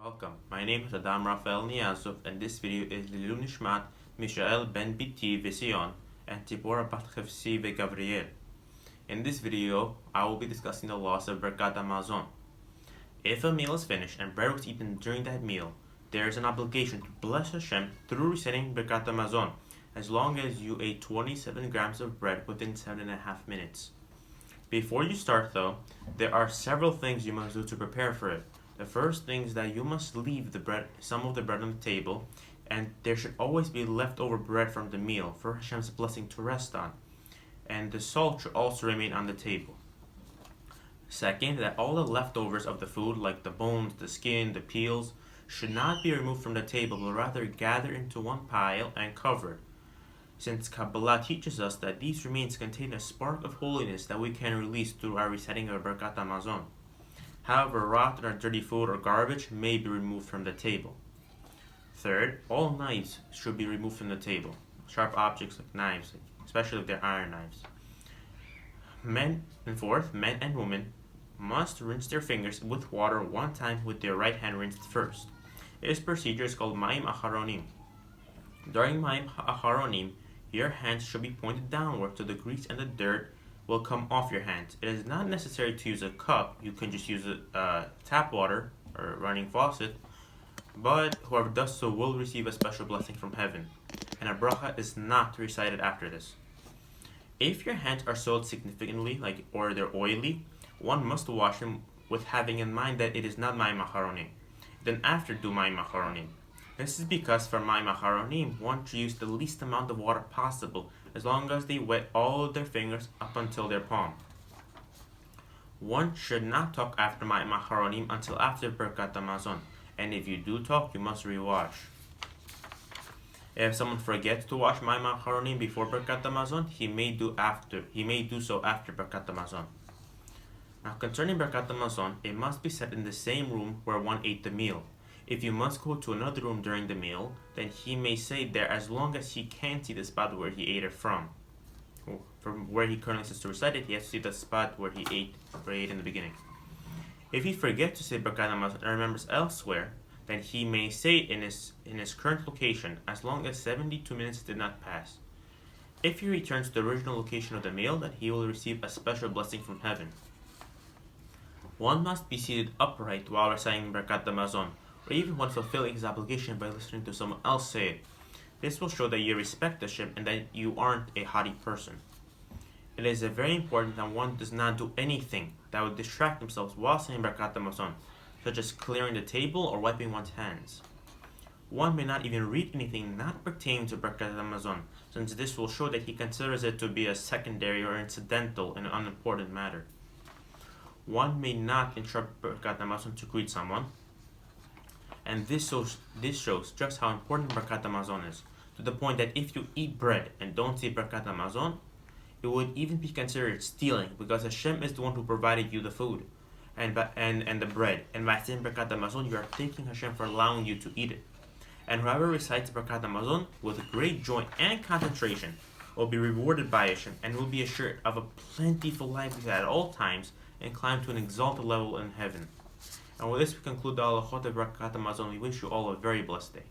Welcome. My name is Adam Rafael Niazov, and this video is Lilu Nishmat Mishael Ben Biti Vision and Tipora Bat Chefsi Gabriel. In this video, I will be discussing the laws of Birkat Amazon. If a meal is finished and bread was eaten during that meal, there is an obligation to bless Hashem through reciting Birkat Amazon, as long as you ate 27 grams of bread within 7.5 minutes. Before you start though, there are several things you must do to prepare for it. The first thing is that you must leave some of the bread on the table, and there should always be leftover bread from the meal for Hashem's blessing to rest on. And the salt should also remain on the table. Second, that all the leftovers of the food, like the bones, the skin, the peels, should not be removed from the table, but rather gathered into one pile and covered, since Kabbalah teaches us that these remains contain a spark of holiness that we can release through our reciting of Birkat Amazon. However, rotten or dirty food or garbage may be removed from the table. Third, all knives should be removed from the table. Sharp objects like knives, especially if they're iron knives. Fourth, men and women must rinse their fingers with water one time with their right hand rinsed first. This procedure is called Ma'im Acharonim. During Ma'im Acharonim, your hands should be pointed downward so the grease and the dirt will come off your hands. It is not necessary to use a cup. You can just use tap water or running faucet, but whoever does so will receive a special blessing from heaven, and a bracha is not recited after this. If your hands are soiled significantly, or they're oily, one must wash them with having in mind that it is not Ma'im Acharonim. Then after do Ma'im Acharonim. This is because for Ma'im Acharonim, one should use the least amount of water possible, as long as they wet all of their fingers up until their palm. One should not talk after Ma'im Acharonim until after Birkat Amazon, and if you do talk, you must rewash. If someone forgets to wash Ma'im Acharonim before Birkat Amazon, he may do so after Birkat Amazon. Now concerning Birkat Amazon, it must be said in the same room where one ate the meal. If you must go to another room during the meal, then he may say there as long as he can see the spot where he ate it from. From where he currently sits to recite it, he has to see the spot where he ate in the beginning. If he forgets to say Birkat Amazon and remembers elsewhere, then he may say in his current location as long as 72 minutes did not pass. If he returns to the original location of the meal, then he will receive a special blessing from heaven. One must be seated upright while reciting Birkat Amazon, or even when fulfilling his obligation by listening to someone else say it. This will show that you respect Hashem and that you aren't a haughty person. It is very important that one does not do anything that would distract themselves while saying Birkat Amazon, such as clearing the table or wiping one's hands. One may not even read anything not pertaining to Birkat Amazon, since this will show that he considers it to be a secondary or incidental and unimportant matter. One may not interrupt Birkat Amazon to greet someone, and this shows just how important Birkat Amazon is, to the point that if you eat bread and don't say Birkat Amazon, it would even be considered stealing, because Hashem is the one who provided you the food and the bread. And by saying Birkat Amazon, you are thanking Hashem for allowing you to eat it. And whoever recites Birkat Amazon with great joy and concentration will be rewarded by Hashem and will be assured of a plentiful livelihood at all times and climb to an exalted level in heaven. And with this, we conclude the halachot of Birkat Amazon. We wish you all a very blessed day.